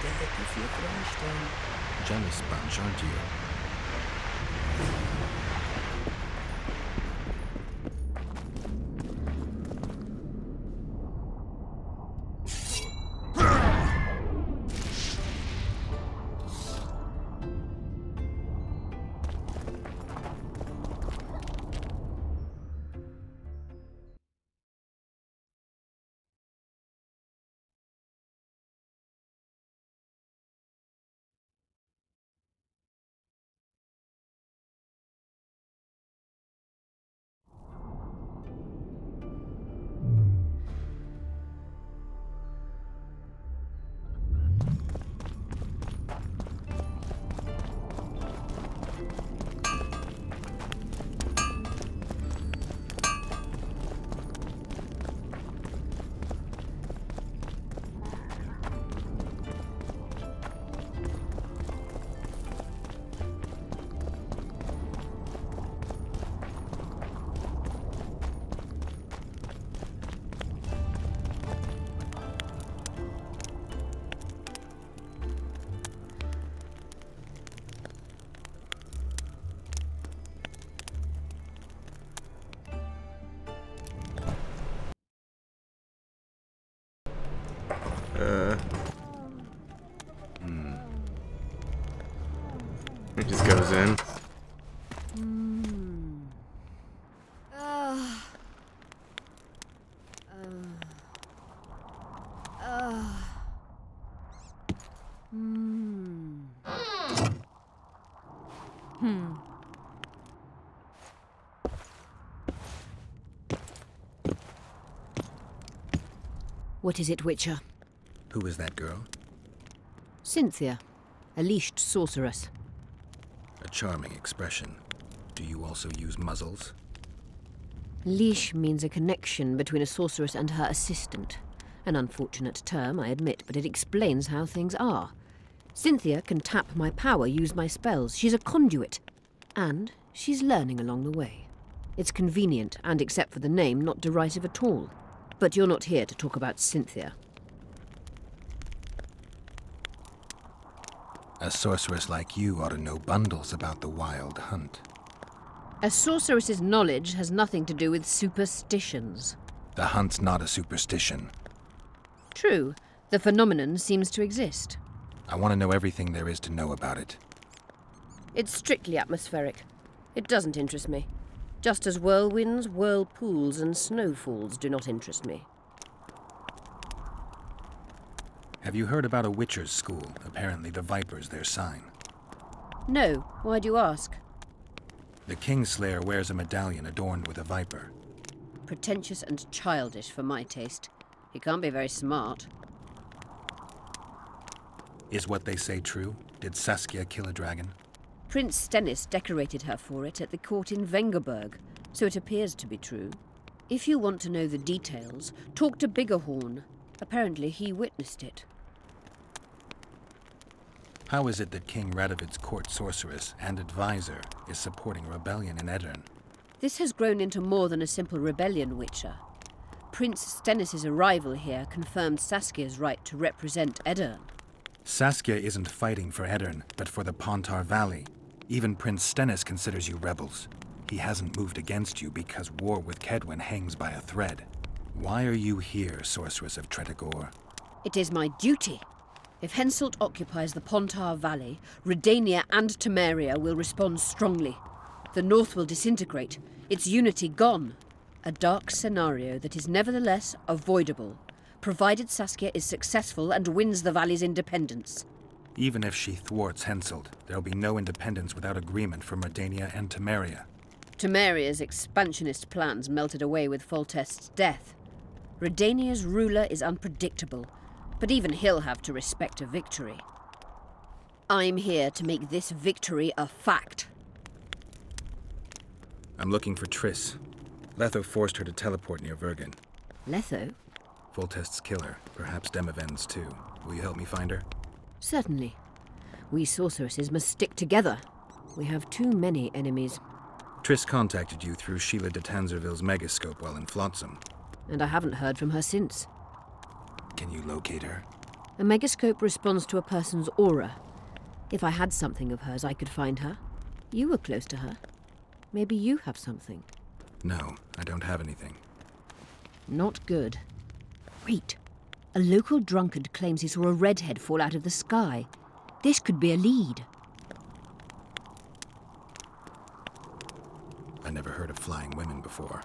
Detektiv hier freistellen. Janice Bunch, aren't you? It just goes in. What is it, Witcher? Who is that girl? Cynthia, a leashed sorceress. A charming expression. Do you also use muzzles? Leash means a connection between a sorceress and her assistant. An unfortunate term, I admit, but it explains how things are. Cynthia can tap my power, use my spells. She's a conduit. And she's learning along the way. It's convenient, and except for the name, not derisive at all. But you're not here to talk about Cynthia. A sorceress like you ought to know bundles about the wild hunt. A sorceress's knowledge has nothing to do with superstitions. The hunt's not a superstition. True. The phenomenon seems to exist. I want to know everything there is to know about it. It's strictly atmospheric. It doesn't interest me. Just as whirlwinds, whirlpools, and snowfalls do not interest me. Have you heard about a witcher's school? Apparently the Viper's their sign. No. Why do you ask? The Kingslayer wears a medallion adorned with a viper. Pretentious and childish for my taste. He can't be very smart. Is what they say true? Did Saskia kill a dragon? Prince Stennis decorated her for it at the court in Vengerberg, so it appears to be true. If you want to know the details, talk to Biggerhorn. Apparently he witnessed it. How is it that King Radovid's court sorceress and advisor is supporting rebellion in Edirn? This has grown into more than a simple rebellion, Witcher. Prince Stennis' arrival here confirmed Saskia's right to represent Edirn. Saskia isn't fighting for Edirn, but for the Pontar Valley. Even Prince Stennis considers you rebels. He hasn't moved against you because war with Kedwen hangs by a thread. Why are you here, Sorceress of Tretogor? It is my duty. If Henselt occupies the Pontar Valley, Redania and Temeria will respond strongly. The North will disintegrate, its unity gone. A dark scenario that is nevertheless avoidable, provided Saskia is successful and wins the Valley's independence. Even if she thwarts Henselt, there'll be no independence without agreement from Redania and Temeria. Temeria's expansionist plans melted away with Foltest's death. Redania's ruler is unpredictable, but even he'll have to respect a victory. I'm here to make this victory a fact. I'm looking for Triss. Letho forced her to teleport near Vergen. Letho? Foltest's killer, perhaps Demaven's too. Will you help me find her? Certainly. We sorceresses must stick together. We have too many enemies. Triss contacted you through Sheila de Tanzerville's megascope while in Flotsam. And I haven't heard from her since. Can you locate her? A megascope responds to a person's aura. If I had something of hers, I could find her. You were close to her. Maybe you have something. No, I don't have anything. Not good. Wait. A local drunkard claims he saw a redhead fall out of the sky. This could be a lead. I never heard of flying women before.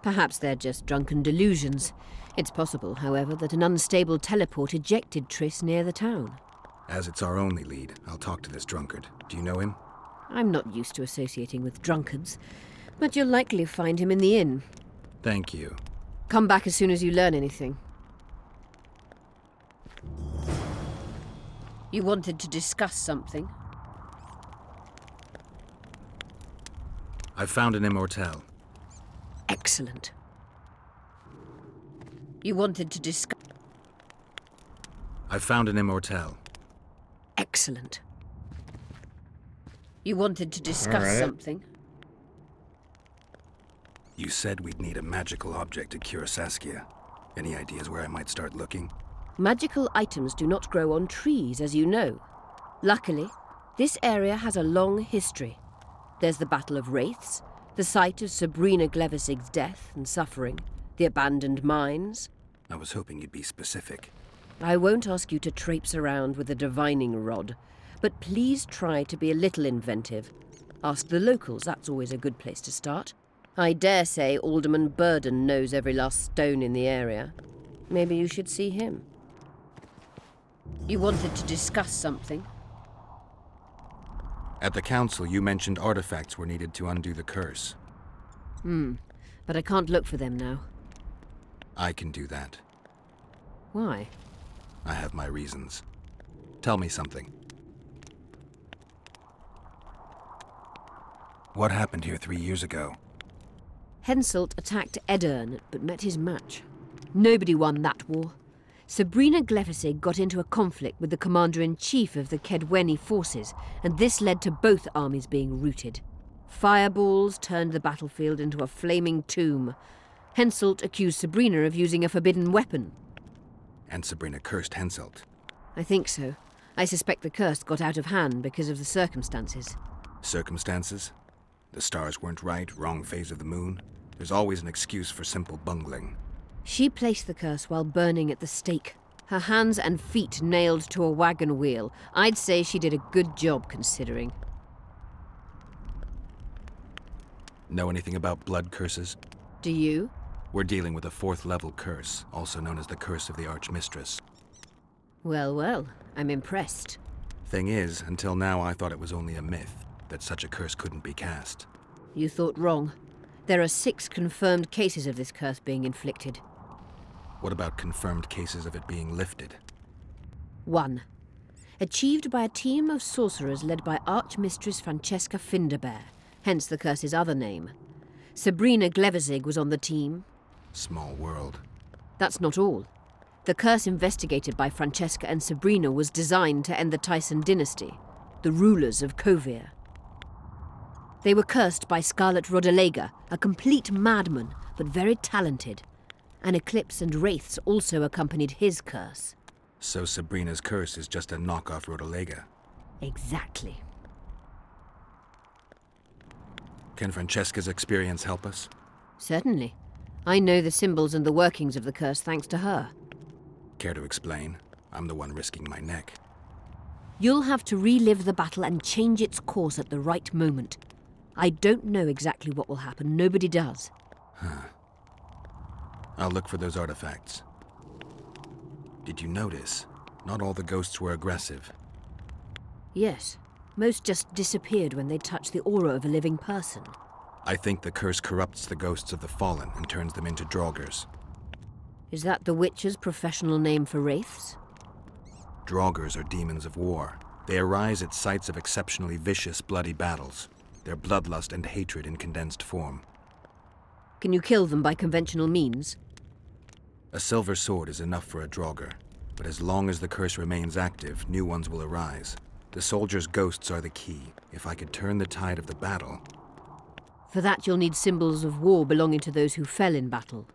Perhaps they're just drunken delusions. It's possible, however, that an unstable teleport ejected Triss near the town. As it's our only lead, I'll talk to this drunkard. Do you know him? I'm not used to associating with drunkards, but you'll likely find him in the inn. Thank you. Come back as soon as you learn anything. You wanted to discuss something? I've found an immortelle. Excellent. You wanted to discuss... I've found an immortelle. Excellent. You wanted to discuss something? You said we'd need a magical object to cure Saskia. Any ideas where I might start looking? Magical items do not grow on trees, as you know. Luckily, this area has a long history. There's the Battle of Wraiths, the site of Sabrina Glevisig's death and suffering, the abandoned mines. I was hoping you'd be specific. I won't ask you to traipse around with a divining rod, but please try to be a little inventive. Ask the locals, that's always a good place to start. I dare say Alderman Burden knows every last stone in the area. Maybe you should see him. You wanted to discuss something? At the council, you mentioned artifacts were needed to undo the curse. But I can't look for them now. I can do that. Why? I have my reasons. Tell me something. What happened here 3 years ago? Henselt attacked Edirn, but met his match. Nobody won that war. Sabrina Glevisig got into a conflict with the commander-in-chief of the Kedweni forces, and this led to both armies being routed. Fireballs turned the battlefield into a flaming tomb. Henselt accused Sabrina of using a forbidden weapon. And Sabrina cursed Henselt. I think so. I suspect the curse got out of hand because of the circumstances. Circumstances? The stars weren't right, wrong phase of the moon. There's always an excuse for simple bungling. She placed the curse while burning at the stake. Her hands and feet nailed to a wagon wheel. I'd say she did a good job, considering. Know anything about blood curses? Do you? We're dealing with a 4th level curse, also known as the Curse of the Archmistress. Well, well, I'm impressed. Thing is, until now I thought it was only a myth, that such a curse couldn't be cast. You thought wrong. There are 6 confirmed cases of this curse being inflicted. What about confirmed cases of it being lifted? 1. Achieved by a team of sorcerers led by Archmistress Francesca Finderbear, hence the curse's other name. Sabrina Glevisig was on the team. Small world. That's not all. The curse investigated by Francesca and Sabrina was designed to end the Tyson dynasty, the rulers of Kovir. They were cursed by Scarlet Rodalega, a complete madman, but very talented. An eclipse and wraiths also accompanied his curse. So Sabrina's curse is just a knockoff Rodalega. Exactly. Can Francesca's experience help us? Certainly. I know the symbols and the workings of the curse thanks to her. Care to explain? I'm the one risking my neck. You'll have to relive the battle and change its course at the right moment. I don't know exactly what will happen. Nobody does. I'll look for those artifacts. Did you notice? Not all the ghosts were aggressive. Yes. Most just disappeared when they touched the aura of a living person. I think the curse corrupts the ghosts of the fallen and turns them into draugrs. Is that the Witcher's professional name for wraiths? Draugrs are demons of war. They arise at sites of exceptionally vicious, bloody battles. Their bloodlust and hatred in condensed form. Can you kill them by conventional means? A silver sword is enough for a draugr, but as long as the curse remains active, new ones will arise. The soldiers' ghosts are the key. If I could turn the tide of the battle... For that you'll need symbols of war belonging to those who fell in battle.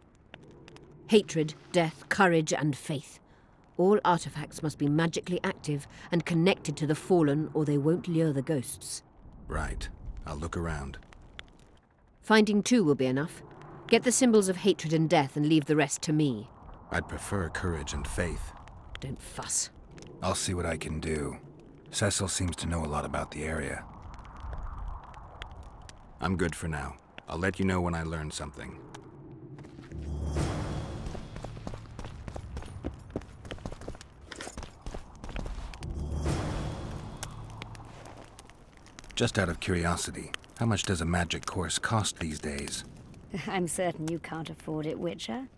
Hatred, death, courage, and faith. All artifacts must be magically active and connected to the Fallen, or they won't lure the ghosts. Right. I'll look around. Finding 2 will be enough. Get the symbols of hatred and death and leave the rest to me. I'd prefer courage and faith. Don't fuss. I'll see what I can do. Cecil seems to know a lot about the area. I'm good for now. I'll let you know when I learn something. Just out of curiosity, how much does a magic course cost these days? I'm certain you can't afford it, Witcher.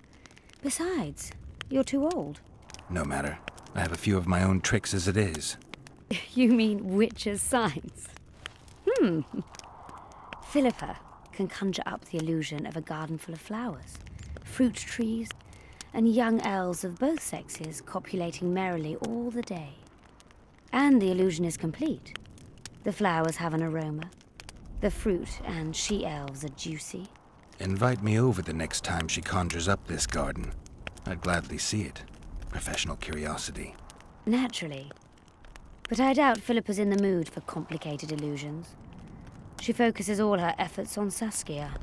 Besides, you're too old. No matter. I have a few of my own tricks as it is. You mean Witcher's signs? Philippa can conjure up the illusion of a garden full of flowers, fruit trees, and young elves of both sexes copulating merrily all the day. And the illusion is complete. The flowers have an aroma. The fruit and she-elves are juicy. Invite me over the next time she conjures up this garden. I'd gladly see it. Professional curiosity. Naturally. But I doubt Philippa's in the mood for complicated illusions. She focuses all her efforts on Saskia.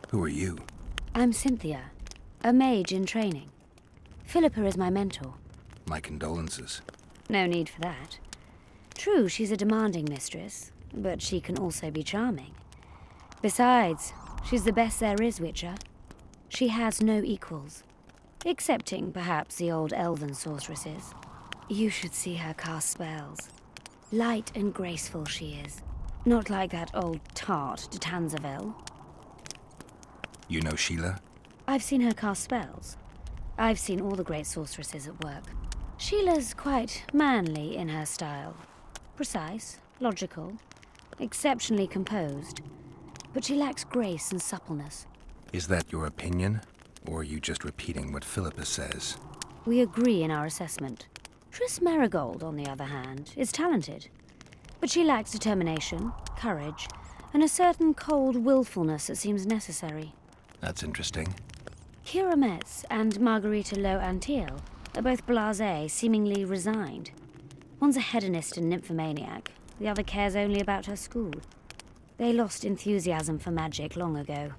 Who are you? I'm Cynthia, a mage in training. Philippa is my mentor. My condolences. No need for that. True, she's a demanding mistress, but she can also be charming. Besides, she's the best there is, Witcher. She has no equals, excepting perhaps the old elven sorceresses. You should see her cast spells. Light and graceful she is. Not like that old tart de Tanzaville. You know Sheila? I've seen her cast spells. I've seen all the great sorceresses at work. Sheila's quite manly in her style. Precise, logical, exceptionally composed. But she lacks grace and suppleness. Is that your opinion? Or are you just repeating what Philippa says? We agree in our assessment. Triss Marigold, on the other hand, is talented. But she lacks determination, courage, and a certain cold willfulness that seems necessary. That's interesting. Kira Metz and Margarita Lowe Antiel are both blasé, seemingly resigned. One's a hedonist and nymphomaniac. The other cares only about her school. They lost enthusiasm for magic long ago.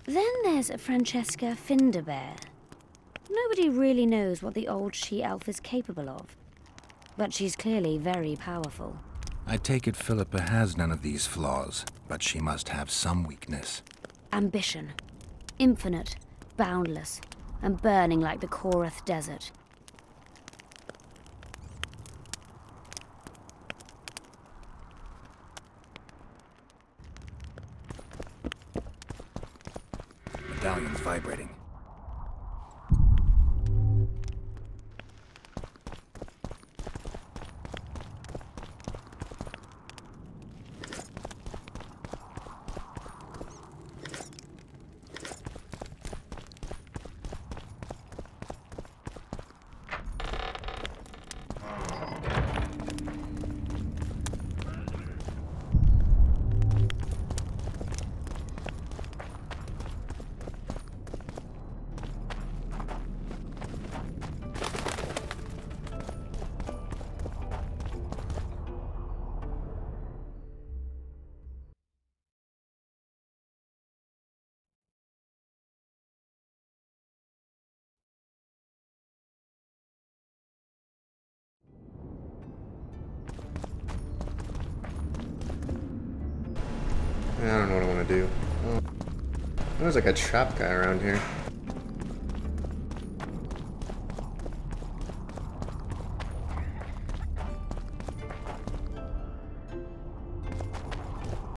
Then there's Francesca Finderbear. Nobody really knows what the old she-elf is capable of. But she's clearly very powerful. I take it Philippa has none of these flaws, but she must have some weakness. Ambition. Infinite, boundless, and burning like the Korath Desert. Medallion's vibrating. I don't know what I want to do. Oh, there's like a trap guy around here.